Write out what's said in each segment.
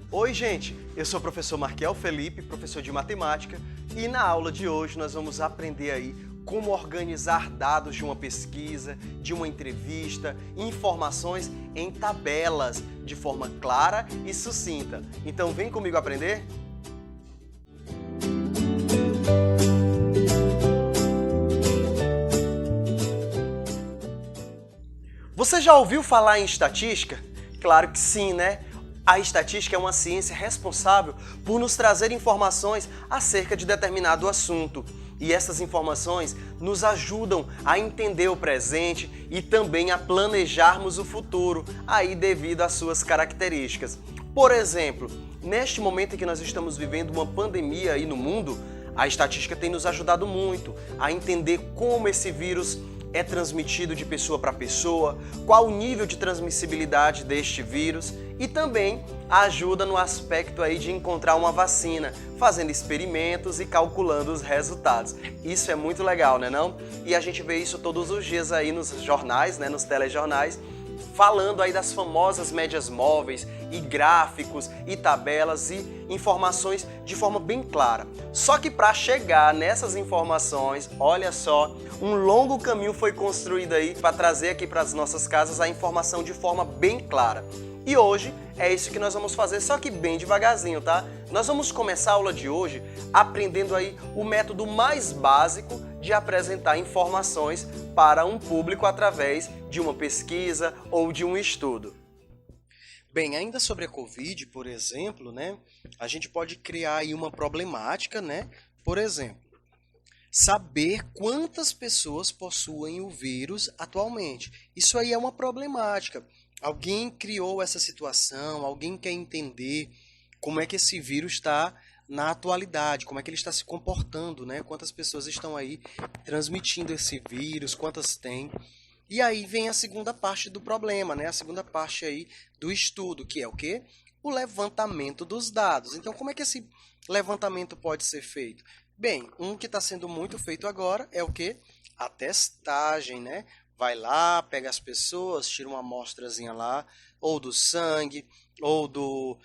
Oi, gente! Eu sou o professor Marquiel Felipe, professor de matemática, e na aula de hoje nós vamos aprender aí como organizar dados de uma pesquisa, de uma entrevista, informações em tabelas, de forma clara e sucinta. Então vem comigo aprender? Você já ouviu falar em estatística? Claro que sim, né? A estatística é uma ciência responsável por nos trazer informações acerca de determinado assunto. E essas informações nos ajudam a entender o presente e também a planejarmos o futuro, aí devido às suas características. Por exemplo, neste momento em que nós estamos vivendo uma pandemia aí no mundo, a estatística tem nos ajudado muito a entender como esse vírus é transmitido de pessoa para pessoa, qual o nível de transmissibilidade deste vírus e também ajuda no aspecto aí de encontrar uma vacina, fazendo experimentos e calculando os resultados. Isso é muito legal, né não? E a gente vê isso todos os dias aí nos jornais, né, nos telejornais, falando aí das famosas médias móveis e gráficos e tabelas e informações de forma bem clara. Só que para chegar nessas informações, olha só, um longo caminho foi construído aí para trazer aqui para as nossas casas a informação de forma bem clara. E hoje é isso que nós vamos fazer, só que bem devagarzinho, tá? Nós vamos começar a aula de hoje aprendendo aí o método mais básico de apresentar informações para um público através de uma pesquisa ou de um estudo. Bem, ainda sobre a Covid, por exemplo, né, a gente pode criar aí uma problemática, né? Por exemplo, saber quantas pessoas possuem o vírus atualmente. Isso aí é uma problemática. Alguém criou essa situação, alguém quer entender como é que esse vírus está na atualidade, como é que ele está se comportando, né? Quantas pessoas estão aí transmitindo esse vírus, quantas tem. E aí vem a segunda parte do problema, né? A segunda parte aí do estudo, que é o quê? O levantamento dos dados. Então, como é que esse levantamento pode ser feito? Bem, um que está sendo muito feito agora é o quê? A testagem, né? Vai lá, pega as pessoas, tira uma amostrazinha lá, ou do sangue, ou do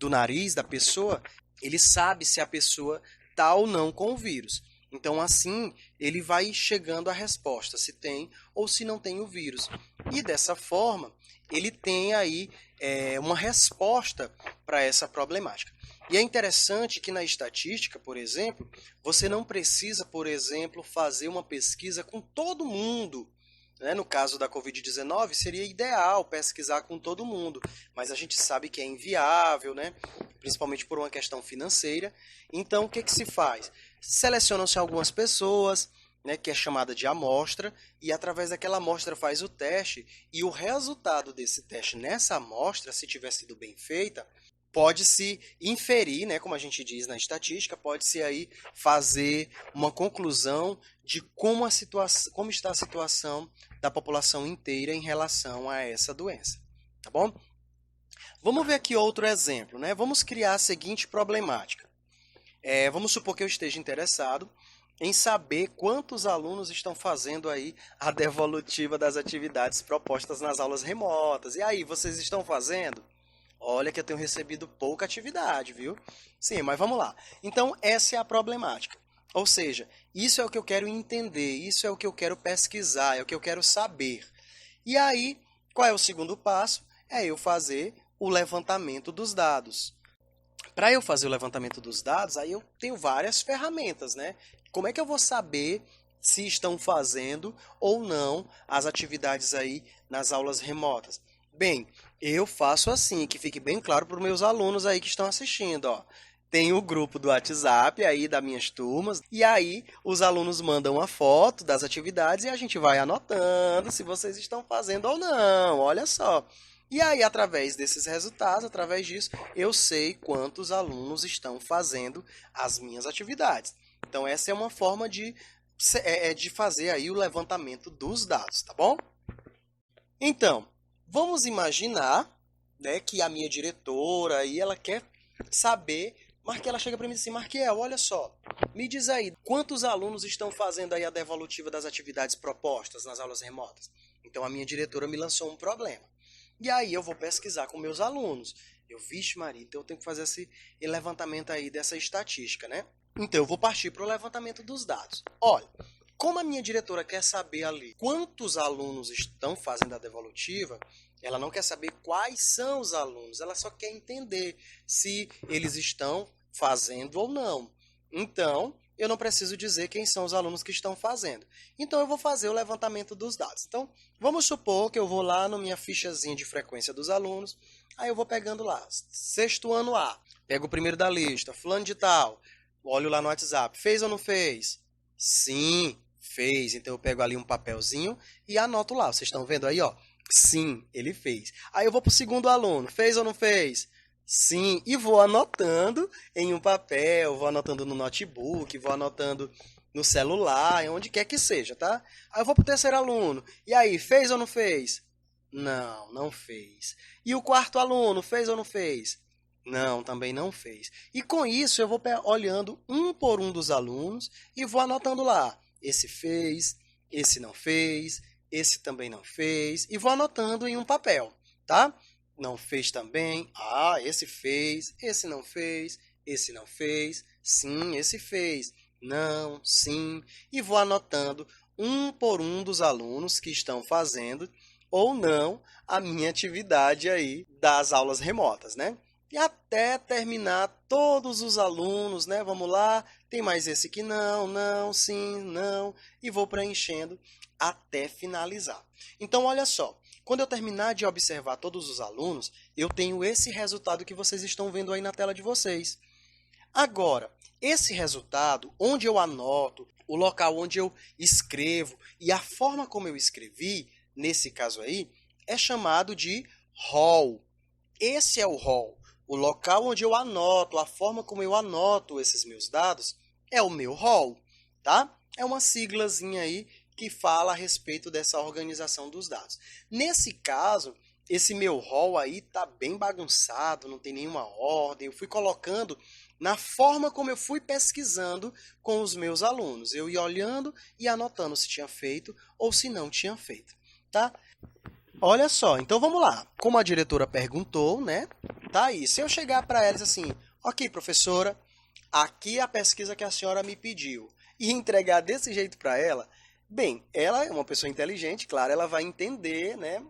nariz da pessoa, ele sabe se a pessoa está ou não com o vírus. Então, assim, ele vai chegando à resposta, se tem ou se não tem o vírus. E dessa forma, ele tem aí uma resposta para essa problemática. E é interessante que na estatística, por exemplo, você não precisa, por exemplo, fazer uma pesquisa com todo mundo. Né? No caso da Covid-19, seria ideal pesquisar com todo mundo, mas a gente sabe que é inviável, né? Principalmente por uma questão financeira. Então, o que se faz? Selecionam-se algumas pessoas, né, que é chamada de amostra, e através daquela amostra faz o teste, e o resultado desse teste nessa amostra, se tiver sido bem feita, pode-se inferir, né, como a gente diz na estatística, pode-se aí fazer uma conclusão de como está a situação da população inteira em relação a essa doença, tá bom? Vamos ver aqui outro exemplo, né? Vamos criar a seguinte problemática. Vamos supor que eu esteja interessado em saber quantos alunos estão fazendo aí a devolutiva das atividades propostas nas aulas remotas. E aí, vocês estão fazendo? Olha que eu tenho recebido pouca atividade, viu? Sim, mas vamos lá. Então, essa é a problemática. Ou seja, isso é o que eu quero entender, isso é o que eu quero pesquisar, é o que eu quero saber. E aí, qual é o segundo passo? É eu fazer o levantamento dos dados. Para eu fazer o levantamento dos dados, aí eu tenho várias ferramentas, né? Como é que eu vou saber se estão fazendo ou não as atividades aí nas aulas remotas? Bem, eu faço assim, que fique bem claro para os meus alunos aí que estão assistindo, ó. Tem o grupo do WhatsApp aí das minhas turmas, e aí os alunos mandam uma foto das atividades e a gente vai anotando se vocês estão fazendo ou não, olha só. E aí, através desses resultados, através disso, eu sei quantos alunos estão fazendo as minhas atividades. Então, essa é uma forma de fazer aí o levantamento dos dados, tá bom? Então, vamos imaginar, né, que a minha diretora aí, ela quer saber, ela chega para mim e diz assim, Marquiel, olha só, me diz aí, quantos alunos estão fazendo aí a devolutiva das atividades propostas nas aulas remotas? Então, a minha diretora me lançou um problema. E aí eu vou pesquisar com meus alunos. Vixe Maria, então eu tenho que fazer esse levantamento aí dessa estatística, né? Então eu vou partir para o levantamento dos dados. Olha, como a minha diretora quer saber ali quantos alunos estão fazendo a devolutiva, ela não quer saber quais são os alunos, ela só quer entender se eles estão fazendo ou não. Então, eu não preciso dizer quem são os alunos que estão fazendo. Então, eu vou fazer o levantamento dos dados. Então, vamos supor que eu vou lá na minha fichazinha de frequência dos alunos, aí eu vou pegando lá, sexto ano A, pego o primeiro da lista, fulano de tal, olho lá no WhatsApp, fez ou não fez? Sim, fez. Então, eu pego ali um papelzinho e anoto lá. Vocês estão vendo aí, ó? Sim, ele fez. Aí eu vou para o segundo aluno, fez ou não fez? Sim, e vou anotando em um papel, vou anotando no notebook, vou anotando no celular, onde quer que seja, tá? Aí eu vou pro terceiro aluno. E aí, fez ou não fez? Não, não fez. E o quarto aluno, fez ou não fez? Não, também não fez. E com isso eu vou olhando um por um dos alunos e vou anotando lá. Esse fez, esse não fez, esse também não fez. E vou anotando em um papel, tá? Não fez também. Ah, esse fez. Esse não fez. Esse não fez. Sim, esse fez. Não, sim. E vou anotando um por um dos alunos que estão fazendo ou não a minha atividade aí das aulas remotas, né? E até terminar todos os alunos, né? Vamos lá. Tem mais esse que não, não, sim, não. E vou preenchendo até finalizar. Então, olha só. Quando eu terminar de observar todos os alunos, eu tenho esse resultado que vocês estão vendo aí na tela de vocês. Agora, esse resultado, onde eu anoto, o local onde eu escrevo e a forma como eu escrevi, nesse caso aí, é chamado de rol. Esse é o rol. O local onde eu anoto, a forma como eu anoto esses meus dados, é o meu rol, tá? É uma siglazinha aí que fala a respeito dessa organização dos dados. Nesse caso, esse meu rol aí tá bem bagunçado, não tem nenhuma ordem. Eu fui colocando na forma como eu fui pesquisando com os meus alunos. Eu ia olhando e anotando se tinha feito ou se não tinha feito, tá? Olha só, então vamos lá. Como a diretora perguntou, né? Tá aí. Se eu chegar para eles assim, ok, professora, aqui é a pesquisa que a senhora me pediu, e entregar desse jeito para ela, bem, ela é uma pessoa inteligente, claro, ela vai entender, né?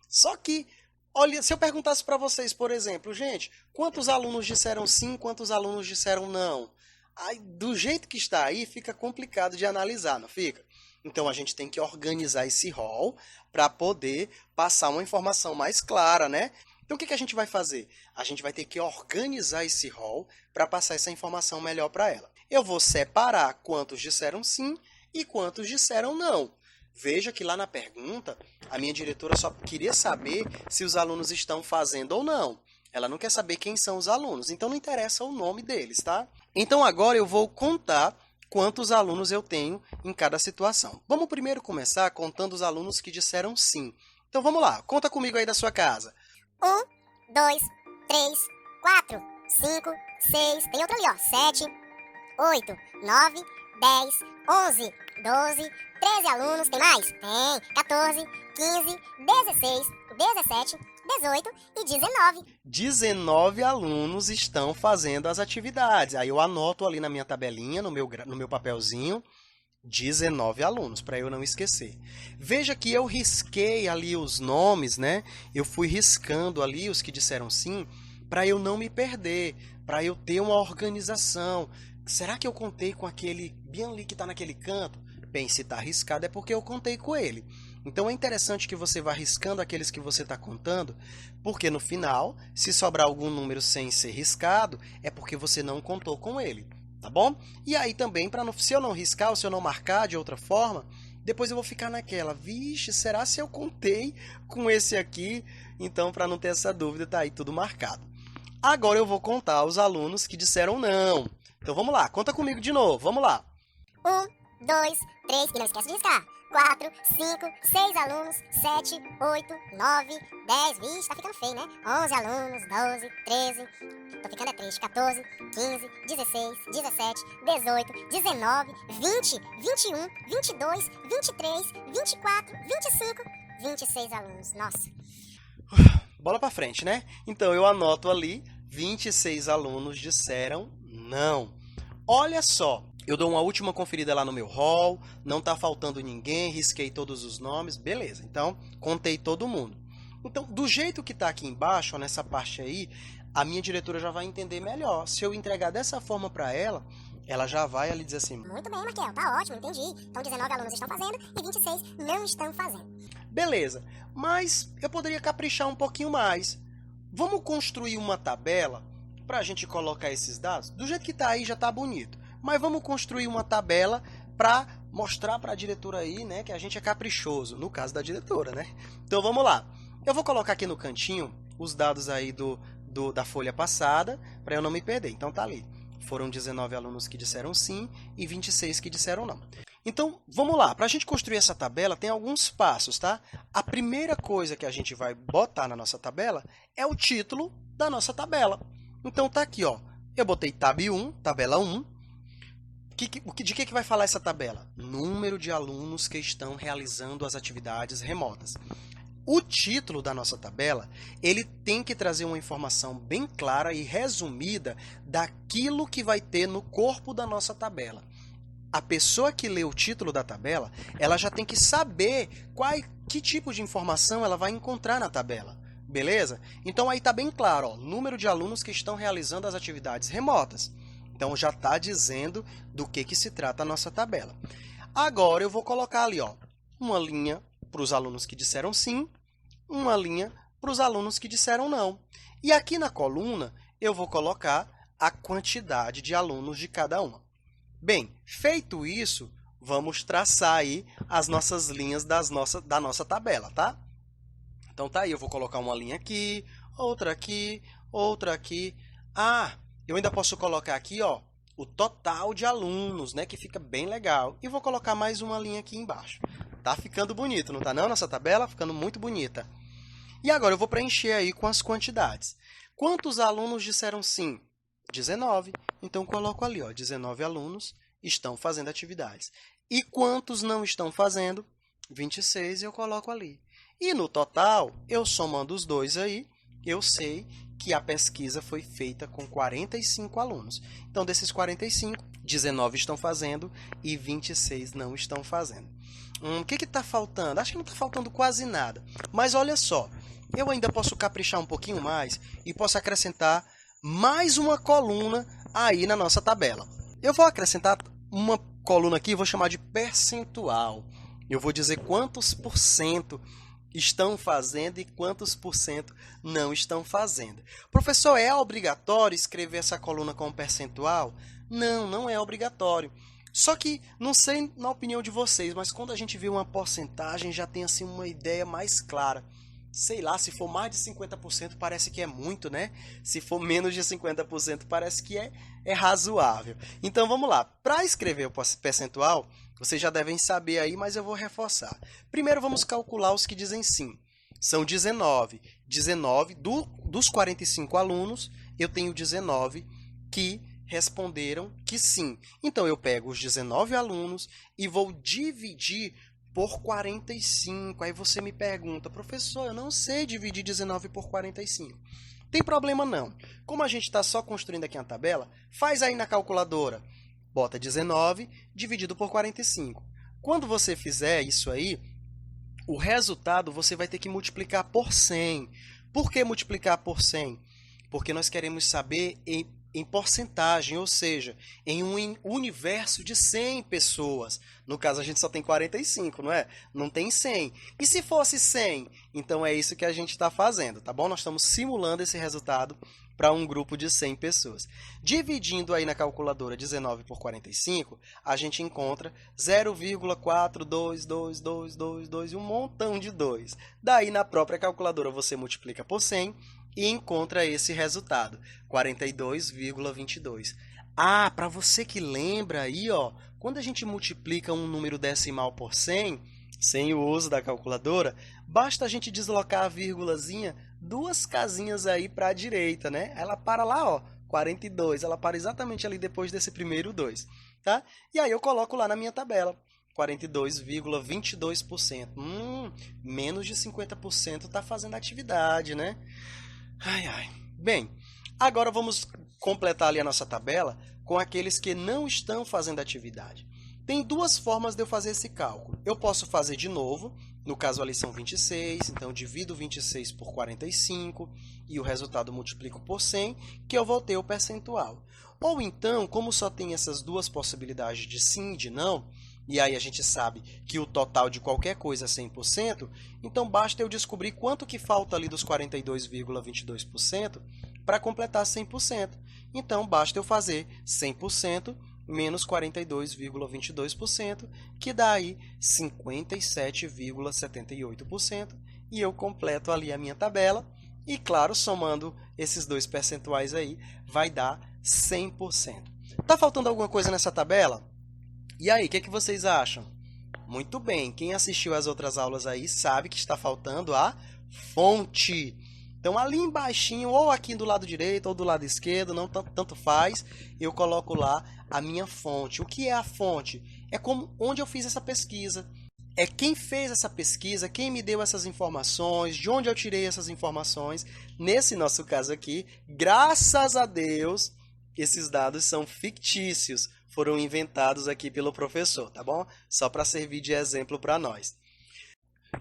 Só que, olha, se eu perguntasse para vocês, por exemplo, gente, quantos alunos disseram sim, quantos alunos disseram não? Aí, do jeito que está aí, fica complicado de analisar, não fica? Então, a gente tem que organizar esse rol para poder passar uma informação mais clara, né? Então, o que a gente vai fazer? A gente vai ter que organizar esse rol para passar essa informação melhor para ela. Eu vou separar quantos disseram sim e quantos disseram não. Veja que lá na pergunta, a minha diretora só queria saber se os alunos estão fazendo ou não. Ela não quer saber quem são os alunos, então não interessa o nome deles, tá? Então agora eu vou contar quantos alunos eu tenho em cada situação. Vamos primeiro começar contando os alunos que disseram sim. Então vamos lá, conta comigo aí da sua casa. 1, 2, 3, 4, 5, 6, tem outro ali, ó, 7, 8, 9, 10, 11, 12, 13 alunos, tem mais? Tem, 14, 15, 16, 17, 18 e 19. 19 alunos estão fazendo as atividades. Aí eu anoto ali na minha tabelinha, no meu papelzinho, 19 alunos, para eu não esquecer. Veja que eu risquei ali os nomes, né? Eu fui riscando ali os que disseram sim, para eu não me perder, para eu ter uma organização. Será que eu contei com aquele bem ali que está naquele canto? Bem, se está riscado é porque eu contei com ele. Então é interessante que você vá riscando aqueles que você está contando, porque no final, se sobrar algum número sem ser riscado, é porque você não contou com ele. Tá bom? E aí também, se eu não riscar ou se eu não marcar de outra forma, depois eu vou ficar naquela, vixe, será se eu contei com esse aqui? Então, para não ter essa dúvida, tá aí tudo marcado. Agora eu vou contar os alunos que disseram não. Então vamos lá, conta comigo de novo, vamos lá. 1, 2, 3, e não esquece de riscar. 4, 5, 6 alunos, 7, 8, 9, 10, vixe, tá ficando feio, né? 11 alunos, 12, 13, tô ficando triste, 14, 15, 16, 17, 18, 19, 20, 21, 22, 23, 24, 25, 26 alunos, nossa. Bola para frente, né? Então eu anoto ali, 26 alunos disseram não. Olha só, eu dou uma última conferida lá no meu hall, não tá faltando ninguém, risquei todos os nomes, beleza. Então, contei todo mundo. Então, do jeito que tá aqui embaixo, ó, nessa parte aí, a minha diretora já vai entender melhor. Se eu entregar dessa forma para ela, ela já vai ali dizer assim: Muito bem, Markel, tá ótimo, entendi. Então 19 alunos estão fazendo e 26 não estão fazendo. beleza, mas eu poderia caprichar um pouquinho mais. Vamos construir uma tabela para a gente colocar esses dados? Do jeito que está aí já está bonito. Mas vamos construir uma tabela para mostrar para a diretora aí, né, que a gente é caprichoso. No caso da diretora, né? Então vamos lá. Eu vou colocar aqui no cantinho os dados aí da folha passada para eu não me perder. Então tá ali. Foram 19 alunos que disseram sim e 26 que disseram não. Então, vamos lá. Para a gente construir essa tabela, tem alguns passos, tá? A primeira coisa que a gente vai botar na nossa tabela é o título da nossa tabela. Então, tá aqui, ó. Eu botei tab 1, tabela 1. De que vai falar essa tabela? Número de alunos que estão realizando as atividades remotas. O título da nossa tabela, ele tem que trazer uma informação bem clara e resumida daquilo que vai ter no corpo da nossa tabela. A pessoa que lê o título da tabela, ela já tem que saber que tipo de informação ela vai encontrar na tabela. Beleza? Então aí está bem claro, ó, número de alunos que estão realizando as atividades remotas. Então já está dizendo do que se trata a nossa tabela. Agora eu vou colocar ali, ó, uma linha para os alunos que disseram sim, uma linha para os alunos que disseram não. E aqui na coluna eu vou colocar a quantidade de alunos de cada uma. Bem, feito isso, vamos traçar aí as nossas linhas da nossa tabela, tá? Então tá aí, eu vou colocar uma linha aqui, outra aqui, outra aqui. Ah, eu ainda posso colocar aqui, ó, o total de alunos, né, que fica bem legal. E vou colocar mais uma linha aqui embaixo. Tá ficando bonito, não tá não, nossa tabela? Ficando muito bonita. E agora eu vou preencher aí com as quantidades. Quantos alunos disseram sim? 19. Então, coloco ali, ó, 19 alunos estão fazendo atividades. E quantos não estão fazendo? 26 eu coloco ali. E no total, eu somando os dois aí, eu sei que a pesquisa foi feita com 45 alunos. Então, desses 45, 19 estão fazendo e 26 não estão fazendo. O que está faltando? Acho que não está faltando quase nada. Mas olha só, eu ainda posso caprichar um pouquinho mais e posso acrescentar mais uma coluna aí na nossa tabela. Eu vou acrescentar uma coluna aqui, vou chamar de percentual. Eu vou dizer quantos por cento estão fazendo e quantos por cento não estão fazendo. Professor, é obrigatório escrever essa coluna com percentual? Não, não é obrigatório. Só que, não sei na opinião de vocês, mas quando a gente vê uma porcentagem, já tem assim uma ideia mais clara. Sei lá, se for mais de 50% parece que é muito, né? Se for menos de 50% parece que é razoável. Então vamos lá. Para escrever o percentual, vocês já devem saber aí, mas eu vou reforçar. Primeiro vamos calcular os que dizem sim. São 19. 19 dos 45 alunos, eu tenho 19 que responderam que sim. Então eu pego os 19 alunos e vou dividir por 45. Aí você me pergunta, professor, eu não sei dividir 19 por 45. Tem problema não. Como a gente está só construindo aqui uma tabela, faz aí na calculadora. Bota 19 dividido por 45. Quando você fizer isso aí, o resultado você vai ter que multiplicar por 100. Por que multiplicar por 100? Porque nós queremos saber em porcentagem, ou seja, em um universo de 100 pessoas. No caso, a gente só tem 45, não é? Não tem 100. E se fosse 100? Então, é isso que a gente está fazendo, tá bom? Nós estamos simulando esse resultado para um grupo de 100 pessoas. Dividindo aí na calculadora 19 por 45, a gente encontra 0,42222 e um montão de 2. Daí, na própria calculadora, você multiplica por 100 e encontra esse resultado, 42,22. Ah, para você que lembra aí, ó, quando a gente multiplica um número decimal por 100, sem o uso da calculadora, basta a gente deslocar a vírgulazinha 2 casinhas aí para a direita, né? Ela para lá, ó, 42, ela para exatamente ali depois desse primeiro 2, tá? E aí eu coloco lá na minha tabela. 42,22%. Menos de 50% está fazendo atividade, né? Ai, ai. Bem, agora vamos completar ali a nossa tabela com aqueles que não estão fazendo atividade. Tem duas formas de eu fazer esse cálculo. Eu posso fazer de novo, no caso ali são 26, então eu divido 26 por 45 e o resultado multiplico por 100, que eu vou ter o percentual. Ou então, como só tem essas duas possibilidades de sim e de não, e aí a gente sabe que o total de qualquer coisa é 100%, então basta eu descobrir quanto que falta ali dos 42,22% para completar 100%. Então basta eu fazer 100% menos 42,22%, que dá aí 57,78%, e eu completo ali a minha tabela, e claro, somando esses dois percentuais aí, vai dar 100%. Tá faltando alguma coisa nessa tabela? E aí, o que vocês acham? Muito bem, quem assistiu às outras aulas aí sabe que está faltando a fonte. Então, ali embaixinho, ou aqui do lado direito, ou do lado esquerdo, não tanto faz, eu coloco lá a minha fonte. O que é a fonte? É como onde eu fiz essa pesquisa. É quem fez essa pesquisa, quem me deu essas informações, de onde eu tirei essas informações. Nesse nosso caso aqui, graças a Deus, esses dados são fictícios. Foram inventados aqui pelo professor, tá bom? Só para servir de exemplo para nós.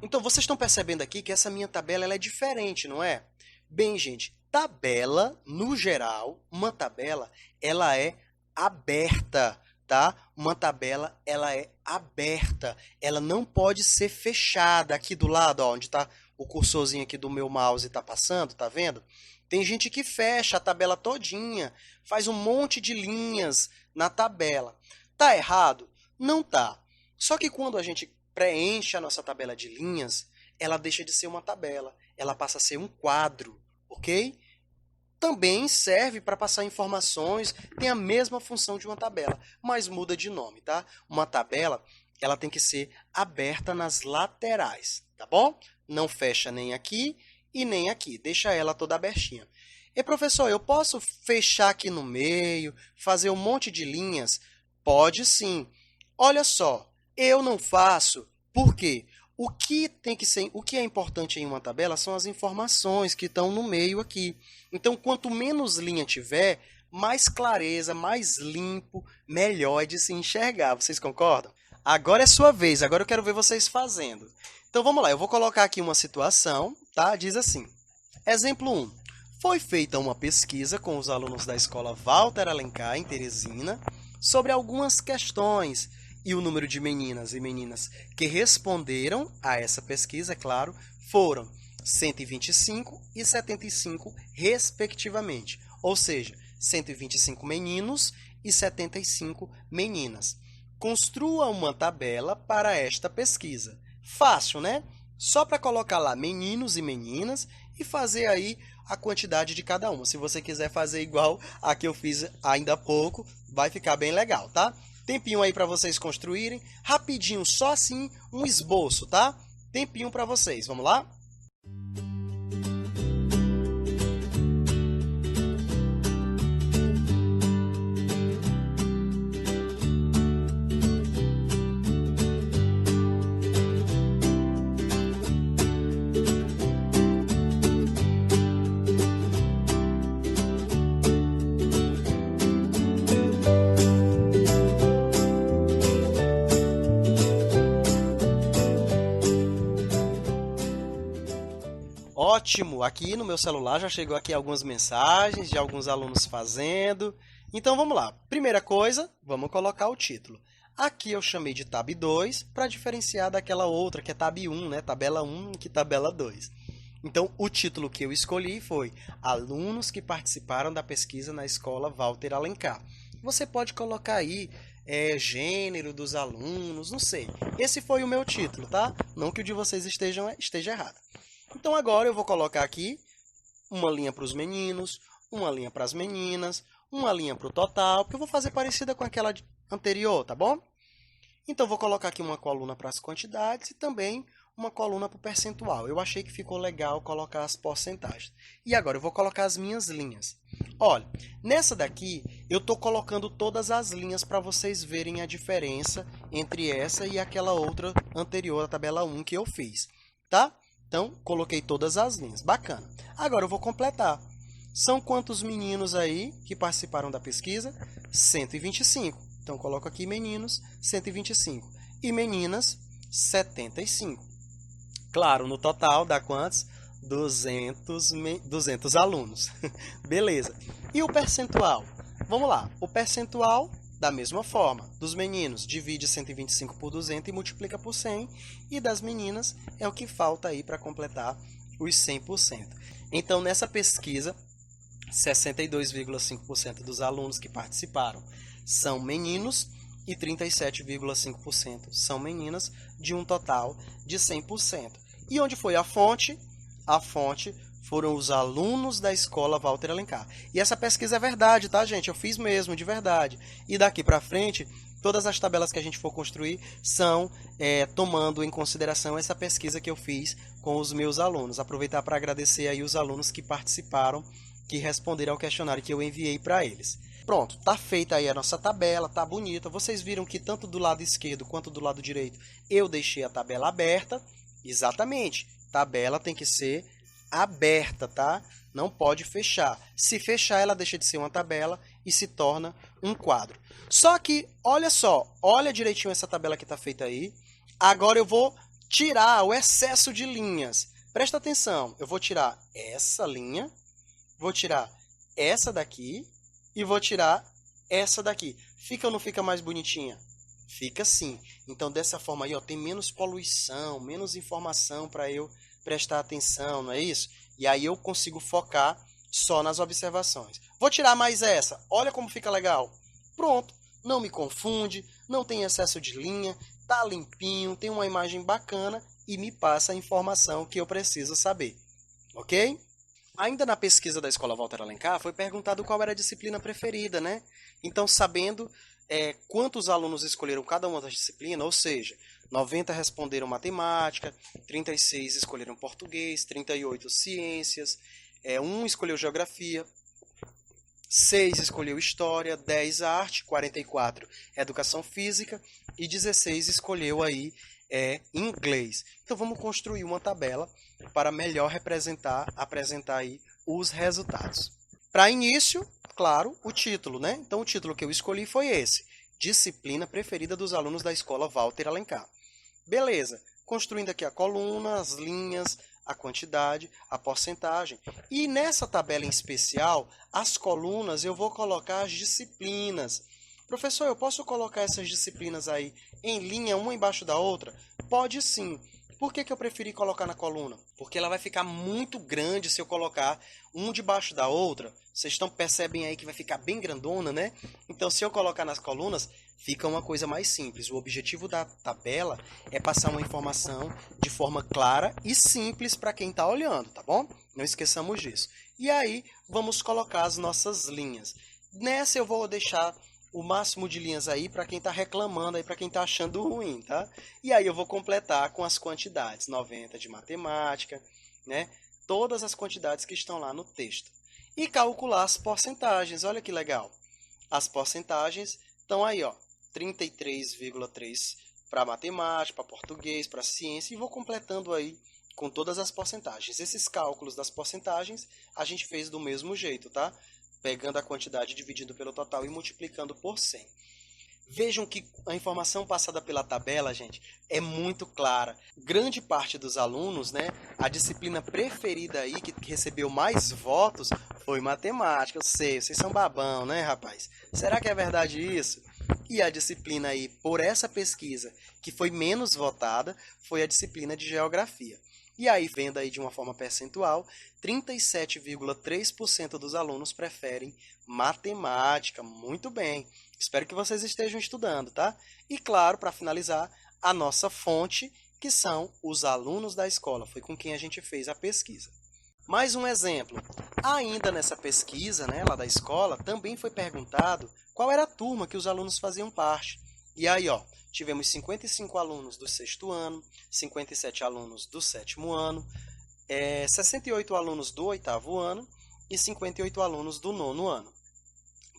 Então, vocês estão percebendo aqui que essa minha tabela ela é diferente, não é? Bem, gente, tabela, no geral, uma tabela, ela é aberta, tá? Uma tabela, ela é aberta. Ela não pode ser fechada. Aqui do lado, ó, onde está o cursorzinho aqui do meu mouse está passando, tá vendo? Tem gente que fecha a tabela todinha, faz um monte de linhas na tabela. Tá errado? Não tá. Só que quando a gente preenche a nossa tabela de linhas, ela deixa de ser uma tabela, ela passa a ser um quadro, ok? Também serve para passar informações, tem a mesma função de uma tabela, mas muda de nome, tá? Uma tabela, ela tem que ser aberta nas laterais, tá bom? Não fecha nem aqui e nem aqui, deixa ela toda abertinha. E professor, eu posso fechar aqui no meio, fazer um monte de linhas? Pode sim. Olha só, eu não faço, por quê? O que é importante em uma tabela são as informações que estão no meio aqui. Então, quanto menos linha tiver, mais clareza, mais limpo, melhor é de se enxergar. Vocês concordam? Agora é sua vez, agora eu quero ver vocês fazendo. Então, vamos lá, eu vou colocar aqui uma situação, tá? Diz assim, exemplo 1. Foi feita uma pesquisa com os alunos da escola Walter Alencar, em Teresina, sobre algumas questões. E o número de meninas e meninas que responderam a essa pesquisa, é claro, foram 125 e 75, respectivamente. Ou seja, 125 meninos e 75 meninas. Construa uma tabela para esta pesquisa. Fácil, né? Só para colocar lá meninos e meninas e fazer aí a quantidade de cada uma. Se você quiser fazer igual a que eu fiz ainda há pouco, vai ficar bem legal, tá? Tempinho aí para vocês construírem, rapidinho, só assim, um esboço, tá? Tempinho para vocês, vamos lá? Ótimo! Aqui no meu celular já chegou aqui algumas mensagens de alguns alunos fazendo. Então vamos lá. Primeira coisa, vamos colocar o título. Aqui eu chamei de tab 2 para diferenciar daquela outra que é tab 1, né? Tabela 1 que tabela 2. Então o título que eu escolhi foi Alunos que participaram da pesquisa na escola Walter Alencar. Você pode colocar aí gênero dos alunos, não sei. Esse foi o meu título, tá? Não que o de vocês esteja errado. Então agora eu vou colocar aqui uma linha para os meninos, uma linha para as meninas, uma linha para o total, porque eu vou fazer parecida com aquela anterior, tá bom? Então eu vou colocar aqui uma coluna para as quantidades e também uma coluna para o percentual. Eu achei que ficou legal colocar as porcentagens. E agora eu vou colocar as minhas linhas. Olha, nessa daqui eu estou colocando todas as linhas para vocês verem a diferença entre essa e aquela outra anterior, a tabela 1 que eu fiz, tá? Então, coloquei todas as linhas. Bacana. Agora eu vou completar. São quantos meninos aí que participaram da pesquisa? 125. Então, coloco aqui meninos, 125. E meninas, 75. Claro, no total dá quantos? 200 alunos. Beleza. E o percentual? Vamos lá. O percentual, da mesma forma, dos meninos, divide 125 por 200 e multiplica por 100. E das meninas é o que falta aí para completar os 100%. Então, nessa pesquisa, 62,5% dos alunos que participaram são meninos e 37,5% são meninas, de um total de 100%. E onde foi a fonte? A fonte foram os alunos da escola Walter Alencar. E essa pesquisa é verdade, tá, gente? Eu fiz mesmo, de verdade. E daqui para frente, todas as tabelas que a gente for construir são tomando em consideração essa pesquisa que eu fiz com os meus alunos. Aproveitar para agradecer aí os alunos que participaram, que responderam ao questionário que eu enviei para eles. Pronto, tá feita aí a nossa tabela, tá bonita. Vocês viram que tanto do lado esquerdo quanto do lado direito eu deixei a tabela aberta. Exatamente, tabela tem que ser aberta, tá? Não pode fechar. Se fechar, ela deixa de ser uma tabela e se torna um quadro. Só que, olha só, olha direitinho essa tabela que está feita aí. Agora eu vou tirar o excesso de linhas. Presta atenção, eu vou tirar essa linha, vou tirar essa daqui e vou tirar essa daqui. Fica ou não fica mais bonitinha? Fica sim. Então, dessa forma aí, ó, tem menos poluição, menos informação para eu prestar atenção, não é isso? E aí eu consigo focar só nas observações. Vou tirar mais essa. Olha como fica legal. Pronto. Não me confunde, não tem excesso de linha, tá limpinho, tem uma imagem bacana e me passa a informação que eu preciso saber. Ok? Ainda na pesquisa da Escola Walter Alencar, foi perguntado qual era a disciplina preferida, né? Então, sabendo quantos alunos escolheram cada uma das disciplinas, ou seja, 90 responderam matemática, 36 escolheram português, 38 ciências, 1 escolheu geografia, 6 escolheu história, 10 arte, 44 educação física e 16 escolheu aí inglês. Então vamos construir uma tabela para melhor apresentar aí os resultados. Para início, claro, o título, né? Então o título que eu escolhi foi esse: Disciplina preferida dos alunos da escola Walter Alencar. Beleza, construindo aqui a coluna, as linhas, a quantidade, a porcentagem. E nessa tabela em especial, as colunas eu vou colocar as disciplinas. Professor, eu posso colocar essas disciplinas aí em linha, uma embaixo da outra? Pode sim. Por que eu preferi colocar na coluna? Porque ela vai ficar muito grande se eu colocar um debaixo da outra. Vocês percebem aí que vai ficar bem grandona, né? Então, se eu colocar nas colunas, fica uma coisa mais simples. O objetivo da tabela é passar uma informação de forma clara e simples para quem está olhando, tá bom? Não esqueçamos disso. E aí, vamos colocar as nossas linhas. Nessa eu vou deixar o máximo de linhas aí para quem está reclamando, aí para quem está achando ruim, tá? E aí eu vou completar com as quantidades, 90 de matemática, né? Todas as quantidades que estão lá no texto. E calcular as porcentagens, olha que legal. As porcentagens estão aí, ó, 33,3 para matemática, para português, para ciência, e vou completando aí com todas as porcentagens. Esses cálculos das porcentagens a gente fez do mesmo jeito, tá? Pegando a quantidade, dividindo pelo total e multiplicando por 100. Vejam que a informação passada pela tabela, gente, é muito clara. Grande parte dos alunos, né, a disciplina preferida aí, que recebeu mais votos, foi matemática. Eu sei, vocês são babão, né, rapaz? Será que é verdade isso? E a disciplina aí, por essa pesquisa, que foi menos votada, foi a disciplina de geografia. E aí, vendo aí de uma forma percentual, 37,3% dos alunos preferem matemática. Muito bem. Espero que vocês estejam estudando, tá? E claro, para finalizar, a nossa fonte, que são os alunos da escola. Foi com quem a gente fez a pesquisa. Mais um exemplo. Ainda nessa pesquisa, né, lá da escola, também foi perguntado qual era a turma que os alunos faziam parte. E aí, ó, tivemos 55 alunos do 6º ano, 57 alunos do 7º ano, 68 alunos do 8º ano e 58 alunos do 9º ano.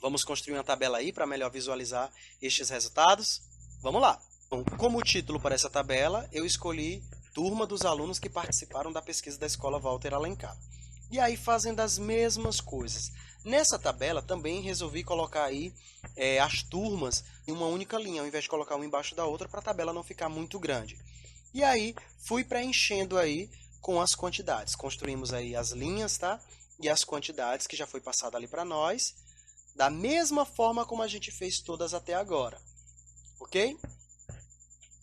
Vamos construir uma tabela aí para melhor visualizar estes resultados? Vamos lá! Bom, como título para essa tabela, eu escolhi turma dos alunos que participaram da pesquisa da Escola Walter Alencar. E aí fazendo as mesmas coisas. Nessa tabela também resolvi colocar aí as turmas em uma única linha, ao invés de colocar uma embaixo da outra, para a tabela não ficar muito grande. E aí fui preenchendo aí com as quantidades. Construímos aí as linhas, tá? E as quantidades que já foi passada ali para nós, da mesma forma como a gente fez todas até agora. Ok?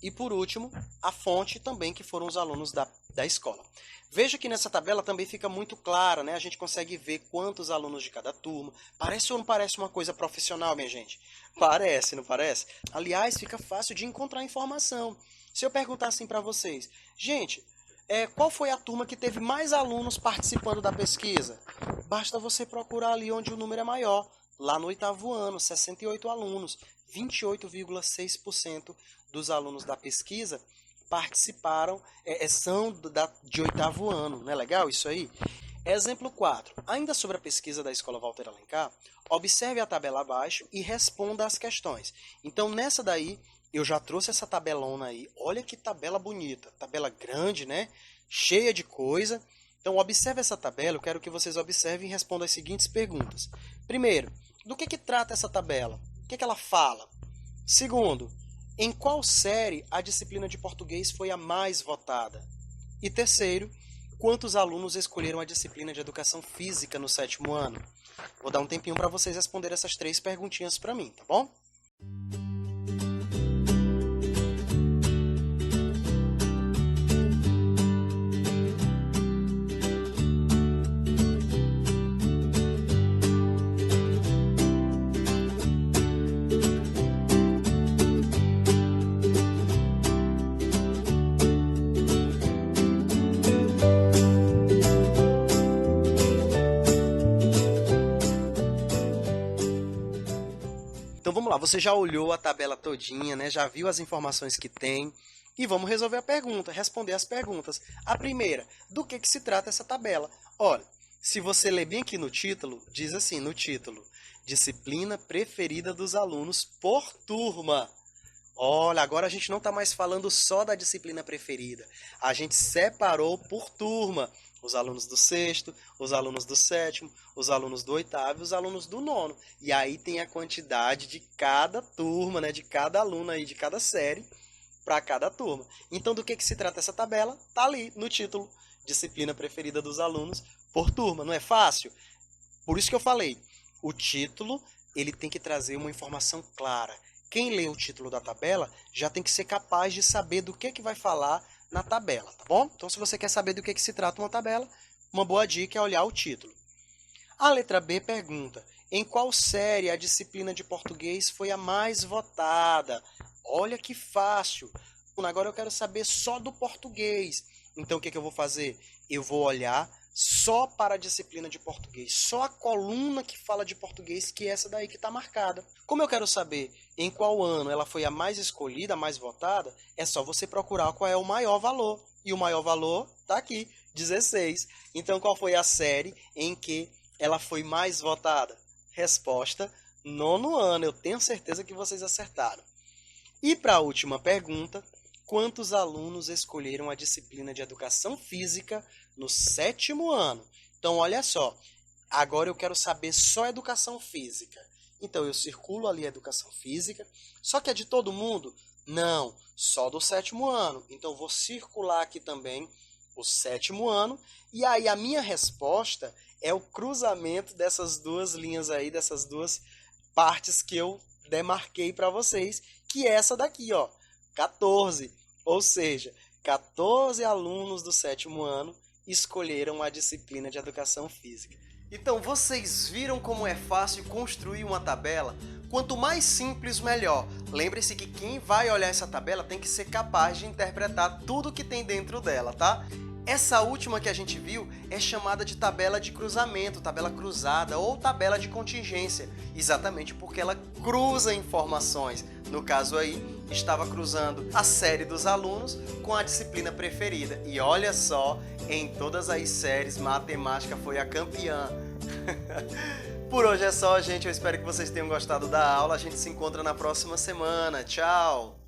E por último, a fonte também, que foram os alunos da escola. Veja que nessa tabela também fica muito clara, né? A gente consegue ver quantos alunos de cada turma. Parece ou não parece uma coisa profissional, minha gente? Parece, não parece? Aliás, fica fácil de encontrar informação. Se eu perguntar assim para vocês, gente, qual foi a turma que teve mais alunos participando da pesquisa? Basta você procurar ali onde o número é maior. Lá no 8º ano, 68 alunos, 28,6% dos alunos da pesquisa participaram, são de 8º ano. Não é legal isso aí? Exemplo 4. Ainda sobre a pesquisa da Escola Walter Alencar, observe a tabela abaixo e responda as questões. Então, nessa daí, eu já trouxe essa tabelona aí. Olha que tabela bonita. Tabela grande, né? Cheia de coisa. Então, observe essa tabela. Eu quero que vocês observem e respondam as seguintes perguntas. Primeiro, do que trata essa tabela? O que ela fala? Segundo, em qual série a disciplina de português foi a mais votada? E terceiro, quantos alunos escolheram a disciplina de educação física no 7º ano? Vou dar um tempinho para vocês responderem essas 3 perguntinhas para mim, tá bom? Então vamos lá, você já olhou a tabela todinha, né? Já viu as informações que tem e vamos resolver a pergunta, responder as perguntas. A primeira, do que se trata essa tabela? Olha, se você ler bem aqui no título, diz assim, no título, disciplina preferida dos alunos por turma. Olha, agora a gente não está mais falando só da disciplina preferida, a gente separou por turma. Os alunos do 6º, os alunos do 7º, os alunos do 8º e os alunos do 9º. E aí tem a quantidade de cada turma, né, de cada aluno aí, de cada série, para cada turma. Então, do que se trata essa tabela? Está ali no título, disciplina preferida dos alunos por turma. Não é fácil? Por isso que eu falei, o título ele tem que trazer uma informação clara. Quem lê o título da tabela já tem que ser capaz de saber do que vai falar na tabela, tá bom? Então, se você quer saber do que se trata uma tabela, uma boa dica é olhar o título. A letra B pergunta, em qual série a disciplina de português foi a mais votada? Olha que fácil! Agora eu quero saber só do português. Então, o que eu vou fazer? Eu vou olhar só para a disciplina de português, só a coluna que fala de português, que é essa daí que está marcada. Como eu quero saber em qual ano ela foi a mais escolhida, a mais votada, é só você procurar qual é o maior valor. E o maior valor está aqui, 16. Então, qual foi a série em que ela foi mais votada? Resposta, 9º ano. Eu tenho certeza que vocês acertaram. E para a última pergunta, quantos alunos escolheram a disciplina de educação física no 7º ano? Então, olha só, agora eu quero saber só educação física. Então, eu circulo ali a educação física, só que é de todo mundo? Não, só do 7º ano. Então, vou circular aqui também o 7º ano, e aí a minha resposta é o cruzamento dessas duas linhas aí, dessas duas partes que eu demarquei para vocês, que é essa daqui, ó, 14. Ou seja, 14 alunos do 7º ano escolheram a disciplina de educação física. Então, vocês viram como é fácil construir uma tabela? Quanto mais simples, melhor. Lembre-se que quem vai olhar essa tabela tem que ser capaz de interpretar tudo que tem dentro dela, tá? Essa última que a gente viu é chamada de tabela de cruzamento, tabela cruzada ou tabela de contingência, exatamente porque ela cruza informações. No caso aí, estava cruzando a série dos alunos com a disciplina preferida. E olha só, em todas as séries, matemática foi a campeã. Por hoje é só, gente. Eu espero que vocês tenham gostado da aula. A gente se encontra na próxima semana. Tchau!